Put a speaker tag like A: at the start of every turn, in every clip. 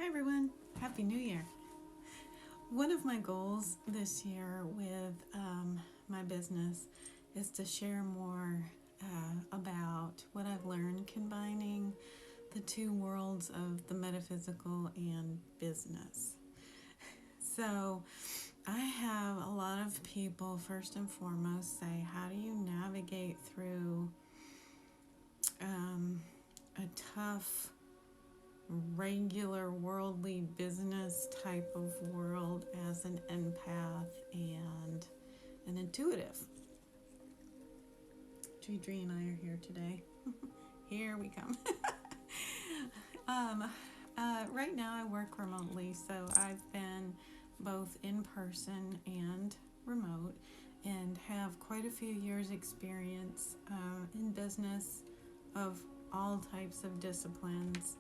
A: Hi everyone, Happy New Year. One of my goals this year with my business is to share more about what I've learned combining the two worlds of the metaphysical and business. So I have a lot of people first and foremost say, how do you navigate through a tough regular worldly business type of world as an empath and an intuitive? Deidre and I are here today. Here we come. Right now I work remotely, so I've been both in person and remote and have quite a few years experience in business of all types of disciplines.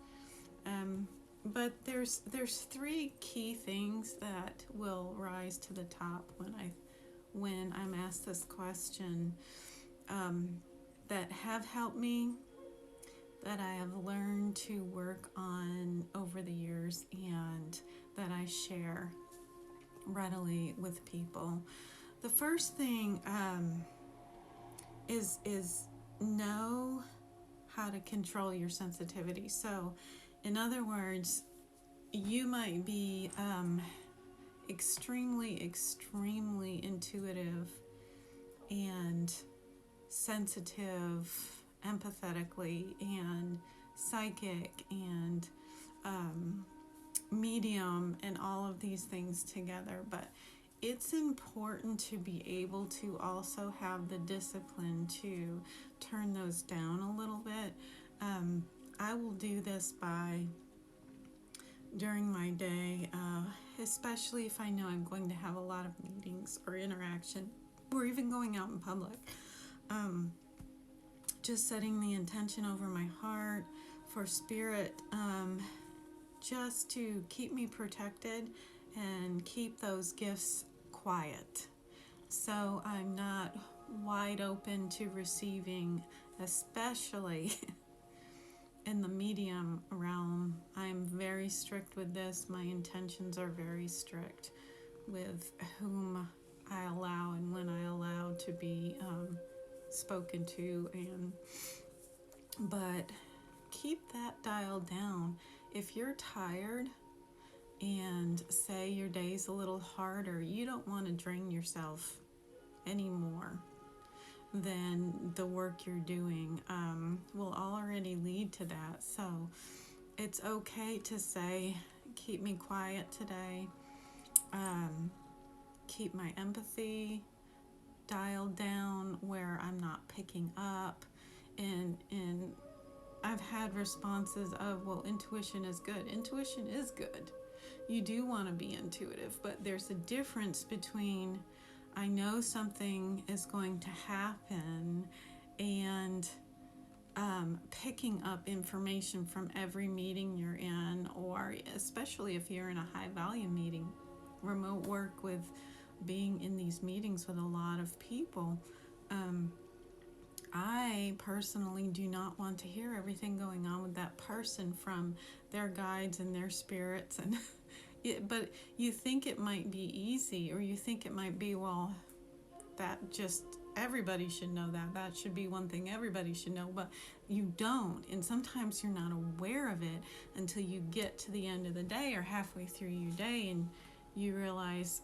A: But there's three key things that will rise to the top when I'm asked this question, that have helped me, that I have learned to work on over the years, and that I share readily with people. The first thing is know how to control your sensitivity. So in other words, you might be extremely intuitive and sensitive empathetically and psychic and medium and all of these things together, but it's important to be able to also have the discipline to turn those down a little bit. I will do this by, during my day, especially if I know I'm going to have a lot of meetings or interaction or even going out in public, just setting the intention over my heart for spirit, just to keep me protected and keep those gifts quiet. So I'm not wide open to receiving, especially in the medium realm. I'm very strict with this. My intentions are very strict with whom I allow and when I allow to be spoken to, but keep that dialed down. If you're tired and say your day's a little harder, you don't want to drain yourself anymore than the work you're doing will already lead to that. So it's okay to say, keep me quiet today, keep my empathy dialed down where I'm not picking up, and I've had responses of, well, intuition is good. Intuition is good. You do want to be intuitive, but there's a difference between I know something is going to happen and picking up information from every meeting you're in, or especially if you're in a high volume meeting. Remote work with being in these meetings with a lot of people, I personally do not want to hear everything going on with that person from their guides and their spirits, and but you think it might be easy, or you think it might be, well, that just everybody should know, that should be one thing everybody should know, but you don't. And sometimes you're not aware of it until you get to the end of the day or halfway through your day and you realize,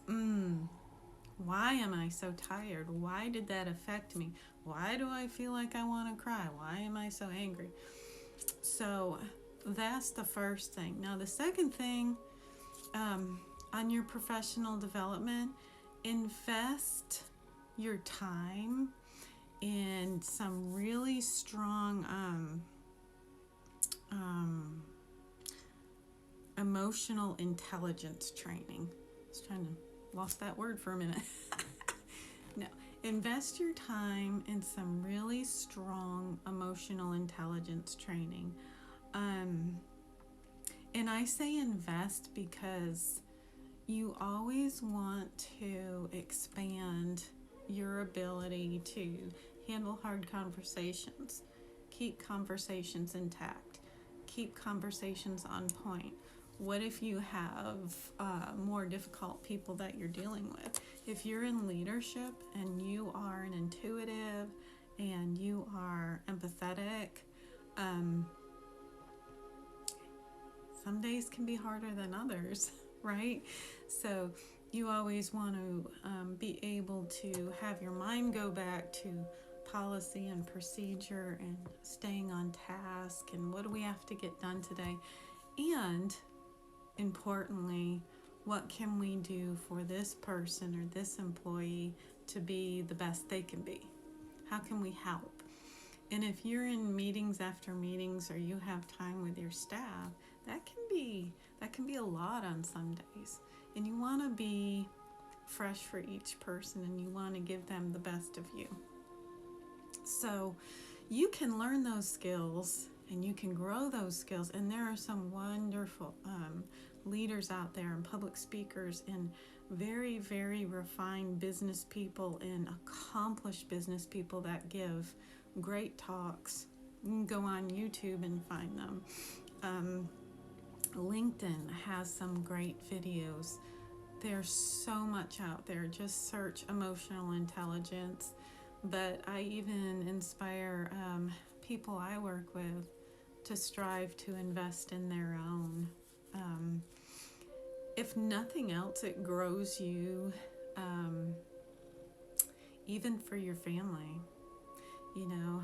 A: why am I so tired? Why did that affect me? Why do I feel like I want to cry? Why am I so angry? So that's the first thing. Now the second thing, on your professional development, invest your time in some really strong emotional intelligence training. Lost that word for a minute. No, invest your time in some really strong emotional intelligence training. And I say invest because you always want to expand your ability to handle hard conversations, keep conversations intact, keep conversations on point. What if you have more difficult people that you're dealing with? If you're in leadership and you are an intuitive and you are empathetic, some days can be harder than others, right? So you always want to be able to have your mind go back to policy and procedure and staying on task and what do we have to get done today, and importantly, what can we do for this person or this employee to be the best they can be? How can we help? And if you're in meetings after meetings or you have time with your staff, that can be a lot on some days. And you want to be fresh for each person and you want to give them the best of you. So you can learn those skills and you can grow those skills. And there are some wonderful leaders out there and public speakers and very, very refined business people and accomplished business people that give great talks. You can go on YouTube and find them. LinkedIn has some great videos. There's so much out there. Just search emotional intelligence. But I even inspire people I work with to strive to invest in their own. If nothing else, it grows you, even for your family. You know,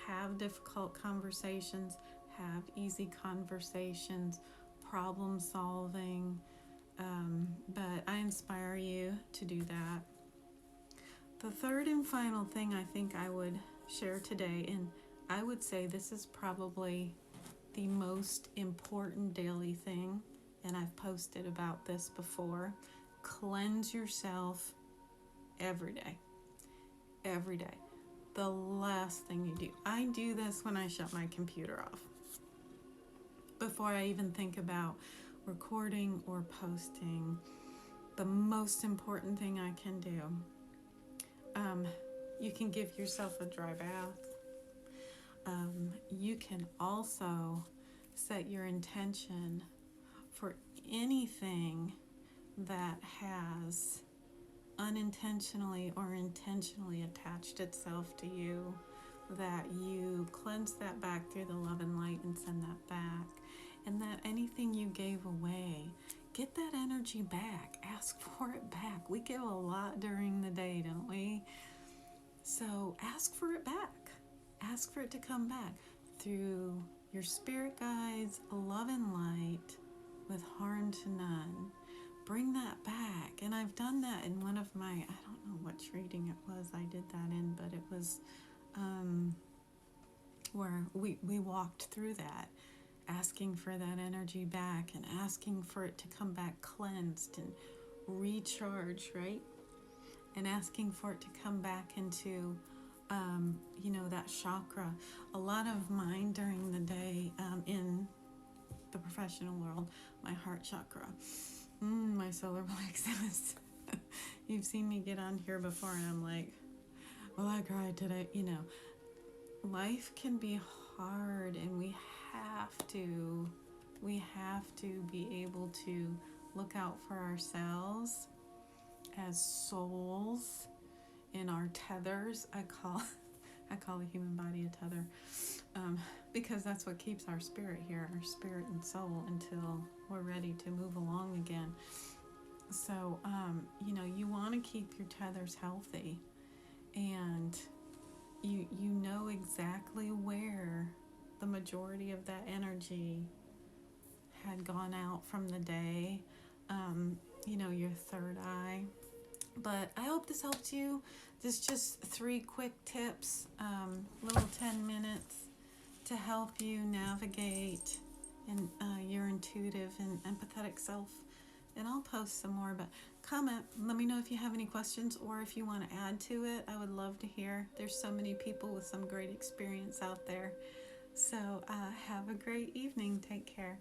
A: have difficult conversations, have easy conversations, problem solving. But I inspire you to do that. The third and final thing I think I would share today, and I would say this is probably the most important daily thing, and I've posted about this before. Cleanse yourself every day. Every day. The last thing you do. I do this when I shut my computer off. Before I even think about recording or posting, the most important thing I can do. You can give yourself a dry bath. You can also set your intention for anything that has unintentionally or intentionally attached itself to you, that you cleanse that back through the love and light and send that back, and that anything you gave away, get that energy back. Ask for it back. We give a lot during the day, don't we? So ask for it back. Ask for it to come back through your spirit guides, love and light, with harm to none. Bring that back. And I've done that in one of my, I don't know which reading it was I did that in, but it was where we walked through that, asking for that energy back and asking for it to come back cleansed and recharged, right? And asking for it to come back into, that chakra. A lot of mine during the day the professional world, my heart chakra, my solar plexus. You've seen me get on here before and I'm like, well, I cried today. Life can be hard, and we have to be able to look out for ourselves as souls in our tethers. I call the human body a tether, because that's what keeps our spirit here, our spirit and soul, until we're ready to move along again. So, you want to keep your tethers healthy, and you know exactly where the majority of that energy had gone out from the day, your third eye. But I hope this helped you. This is just 3 quick tips, little 10 minutes to help you navigate in your intuitive and empathetic self. And I'll post some more, but comment. Let me know if you have any questions or if you want to add to it. I would love to hear. There's so many people with some great experience out there. So have a great evening. Take care.